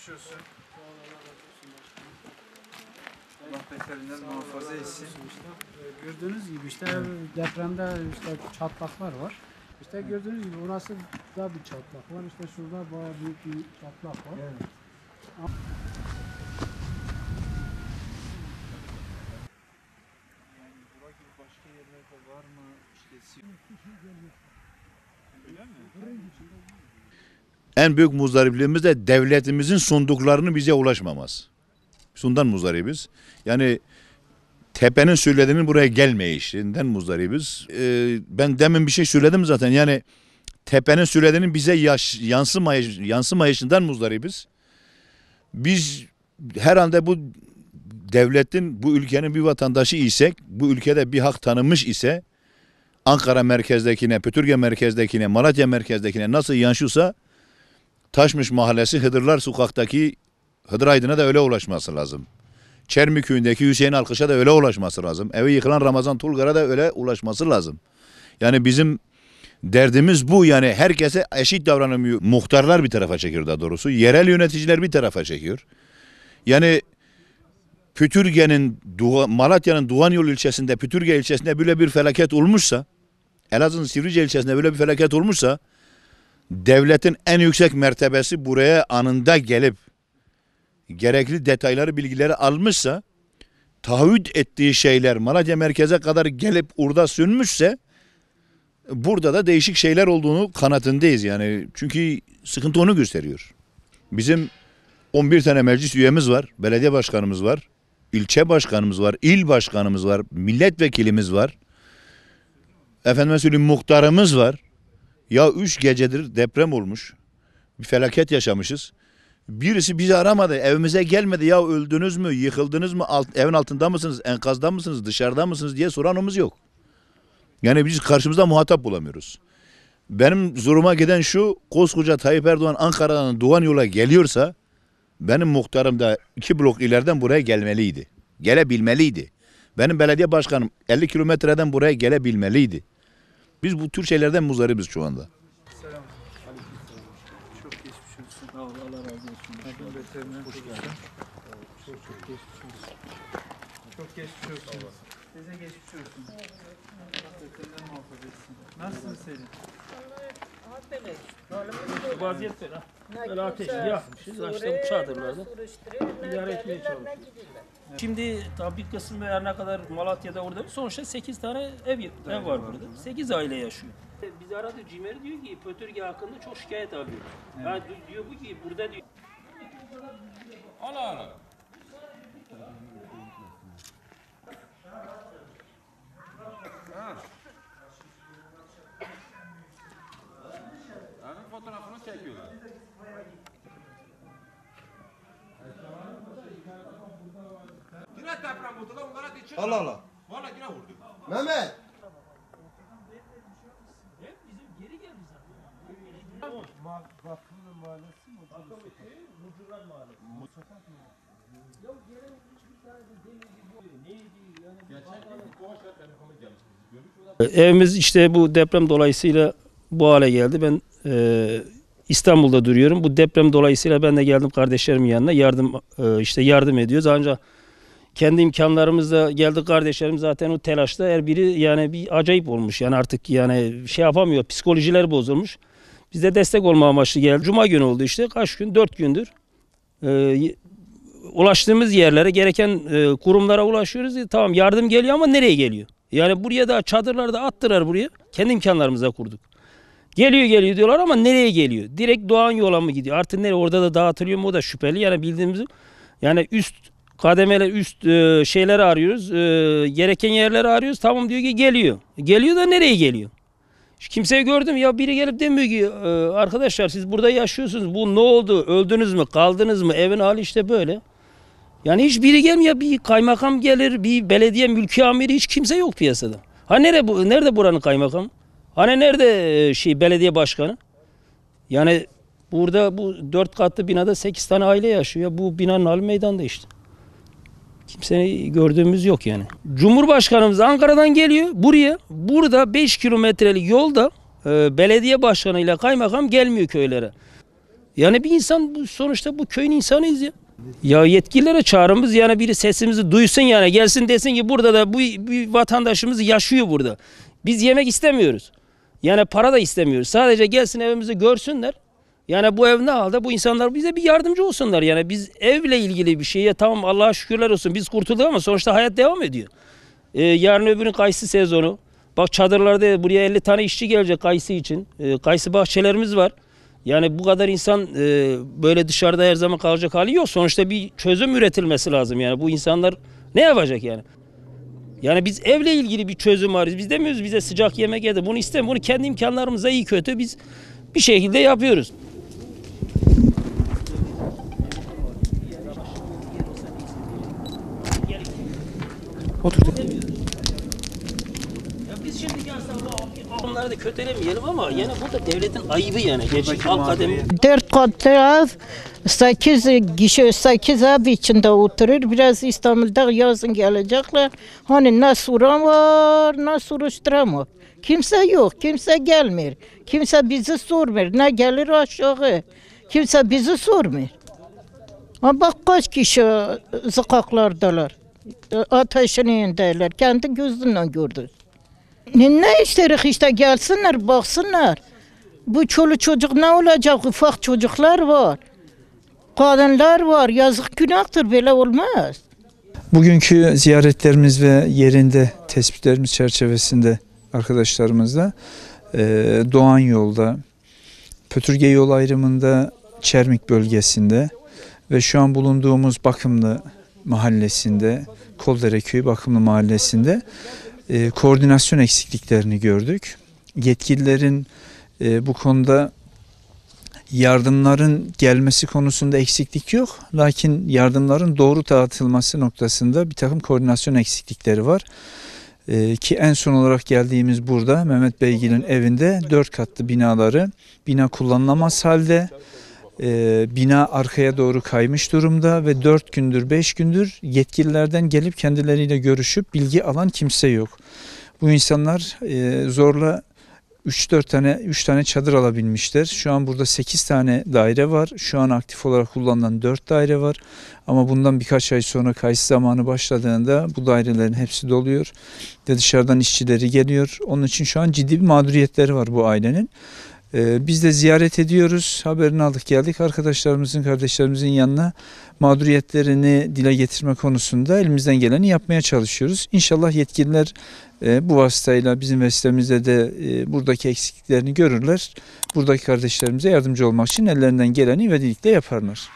geçmiş olsun. Allah beterinden muhafaza etsin. Gördüğünüz gibi işte depremde işte çatlaklar var. İşte gördüğünüz gibi orası da bir çatlak var. İşte şurada bayağı büyük bir çatlak var. Evet. Yani bura gibi başka yerlerde var mı? İşte öyle mi? En büyük muzdaripliğimiz de devletimizin sunduklarını bize ulaşmaması. Şundan muzdaribiz. Yani tepenin söylediğinin buraya gelmeyişinden muzdaribiz. Ben demin bir şey söyledim zaten. Yani tepenin söylediğinin bize yansımayışından muzdaribiz. Biz herhalde bu devletin, bu ülkenin bir vatandaşı isek, bu ülkede bir hak tanınmış ise Ankara merkezdekine, Pötürge merkezdekine, Malatya merkezdekine nasıl yansıyorsa Taşmış Mahallesi Hıdırlar Sokak'taki Hıdır Aydın'a da öyle ulaşması lazım. Çermi köyündeki Hüseyin Alkış'a da öyle ulaşması lazım. Evi yıkılan Ramazan Tulgar'a da öyle ulaşması lazım. Yani bizim derdimiz bu, yani herkese eşit davranamıyor. Muhtarlar bir tarafa çekiyor daha doğrusu. Yerel yöneticiler bir tarafa çekiyor. Yani Malatya'nın Doğanyolu ilçesinde, Pütürge ilçesinde böyle bir felaket olmuşsa, Elazığ'ın Sivrice ilçesinde böyle bir felaket olmuşsa, devletin en yüksek mertebesi buraya anında gelip gerekli detayları, bilgileri almışsa, taahhüt ettiği şeyler Malatya merkeze kadar gelip orada sönmüşse, burada da değişik şeyler olduğunu kanaatindeyız yani. Çünkü sıkıntı onu gösteriyor. Bizim 11 tane meclis üyemiz var, belediye başkanımız var, ilçe başkanımız var, il başkanımız var, milletvekilimiz var. Efendime söyleyeyim, muhtarımız var. Ya 3 gecedir deprem olmuş. Bir felaket yaşamışız. Birisi bizi aramadı, evimize gelmedi. Ya öldünüz mü, yıkıldınız mı, evin altında mısınız, enkazda mısınız, dışarıda mısınız diye soranımız yok. Yani biz karşımızda muhatap bulamıyoruz. Benim zoruma giden şu, koskoca Tayyip Erdoğan Ankara'dan Doğanyol'a geliyorsa, benim muhtarım da 2 blok ileriden buraya gelmeliydi. Gelebilmeliydi. Benim belediye başkanım 50 kilometreden buraya gelebilmeliydi. Biz bu tür şeylerden muzdaribiz şu anda. Selam. Çok geçmiş olsun. Sağ ol, Allah razı olsun. Allah beterinden hoş geldin. Çok geçmiş olsun. Çok geçmiş olsun. Size geçmiş olsun. Allah beterinden muhafaza etsin. Nasılsın Selin? Vaziyet böyle. Böyle ateşi yakmışız. İşte bu çadırlarda idare etmeye çalışıyoruz. Şimdi tabii bir kısmı her ne kadar Malatya'da orada sonuçta 8 tane ev var burada. 8 aile yaşıyor. Biz aradı Cimer'i diyor ki Pötürge hakkında çok şikayet alıyor. Yani diyor bu ki burada diyor. Allah Allah. Onun fotoğrafını çekiyorlar. Yine deprem oldu lan, onlara geçiyor. Allah Allah. Valla yine vurdu. Mehmet. Evimiz işte bu deprem dolayısıyla bu hale geldi. Ben İstanbul'da duruyorum. Bu deprem dolayısıyla ben de geldim kardeşlerimin yanına yardım ediyoruz. Ancak kendi imkanlarımızla geldik, kardeşlerim zaten o telaşta her biri yani bir acayip olmuş. Yani artık yani şey yapamıyor, psikolojileri bozulmuş. Biz de destek olma amaçlı geldik. Cuma günü oldu işte, kaç gün, 4 gündür. Ulaştığımız yerlere, gereken kurumlara ulaşıyoruz. Tamam, yardım geliyor ama nereye geliyor? Yani buraya da çadırlarda attılar buraya. Kendi imkanlarımıza kurduk. Geliyor diyorlar ama nereye geliyor? Direkt Doğanyol'a mı gidiyor? Artık nereye? Orada da dağıtılıyor mu? O da şüpheli. Yani bildiğimiz yani üst kademeler, üst şeyleri arıyoruz. Gereken yerleri arıyoruz. Tamam diyor ki geliyor. Geliyor da nereye geliyor? Kimseyi gördüm ya, biri gelip demiyor ki arkadaşlar siz burada yaşıyorsunuz. Bu ne oldu? Öldünüz mü? Kaldınız mı? Evin hali işte böyle. Yani hiçbiri gelmiyor. Bir kaymakam gelir, bir belediye mülki amiri, hiç kimse yok piyasada. Ha nerede buranın kaymakam? Hani nerede belediye başkanı? Yani burada bu 4 katlı binada 8 tane aile yaşıyor. Bu binanın hali meydanda işte. Kimseyi gördüğümüz yok yani. Cumhurbaşkanımız Ankara'dan geliyor buraya. Burada 5 kilometrelik yolda belediye başkanıyla kaymakam gelmiyor köylere. Yani bir insan sonuçta bu köyün insanıyız ya. Ya yetkililere çağrımız yani biri sesimizi duysun yani gelsin desin ki burada da bu vatandaşımız yaşıyor burada. Biz yemek istemiyoruz. Yani para da istemiyoruz. Sadece gelsin evimizi görsünler. Yani bu ev ne halde? Bu insanlar bize bir yardımcı olsunlar. Yani biz evle ilgili bir şeye tamam Allah'a şükürler olsun biz kurtulduk ama sonuçta hayat devam ediyor. Yarın öbürün kayısı sezonu. Bak çadırlarda buraya 50 tane işçi gelecek kayısı için. Kayısı bahçelerimiz var. Yani bu kadar insan böyle dışarıda her zaman kalacak hali yok. Sonuçta bir çözüm üretilmesi lazım. Yani bu insanlar ne yapacak yani? Yani biz evle ilgili bir çözüm arıyoruz. Biz demiyoruz bize sıcak yemek yedir. Bunu istemiyoruz. Bunu kendi imkanlarımıza iyi kötü biz bir şekilde yapıyoruz. Biz şimdi onları da kötülemeyelim ama yani bu da devletin ayıbı yani. Gerçek halk kademi. 4 katlı ev, 8 kişi, 8 ev içinde oturur. Biraz İstanbul'da yazın gelecekler. Hani ne soran var, ne soruşturan var. Kimse yok, kimse gelmiyor. Kimse bizi sormuyor. Ne gelir aşağı. Kimse bizi sormuyor. Ama bak kaç kişi sokaklardalar. Ateşin yanındalar. Kendi gözünle gördük. Ne isterik işte gelsinler, baksınlar. Bu çoluk çocuk ne olacak? Ufak çocuklar var. Kadınlar var. Yazık günahtır, böyle olmaz. Bugünkü ziyaretlerimiz ve yerinde tespitlerimiz çerçevesinde arkadaşlarımızla Doğan Yol'da, Pötürge Yol ayrımında Çermik bölgesinde ve şu an bulunduğumuz Bakımlı mahallesinde, Koldere Köyü Bakımlı mahallesinde koordinasyon eksikliklerini gördük. Yetkililerin bu konuda yardımların gelmesi konusunda eksiklik yok. Lakin yardımların doğru dağıtılması noktasında bir takım koordinasyon eksiklikleri var. Ki en son olarak geldiğimiz burada Mehmet Beygil'in evinde 4 katlı bina kullanılamaz halde. Bina arkaya doğru kaymış durumda ve 4 gündür 5 gündür yetkililerden gelip kendileriyle görüşüp bilgi alan kimse yok. Bu insanlar zorla 3 tane çadır alabilmişler. Şu an burada 8 tane daire var. Şu an aktif olarak kullanılan 4 daire var. Ama bundan birkaç ay sonra kayısı zamanı başladığında bu dairelerin hepsi doluyor. Ve dışarıdan işçileri geliyor. Onun için şu an ciddi bir mağduriyetleri var bu ailenin. Biz de ziyaret ediyoruz. Haberini aldık geldik. Arkadaşlarımızın, kardeşlerimizin yanına mağduriyetlerini dile getirme konusunda elimizden geleni yapmaya çalışıyoruz. İnşallah yetkililer bu vasıtayla bizim vesilemizle de buradaki eksikliklerini görürler. Buradaki kardeşlerimize yardımcı olmak için ellerinden geleni ivedilikle yaparlar.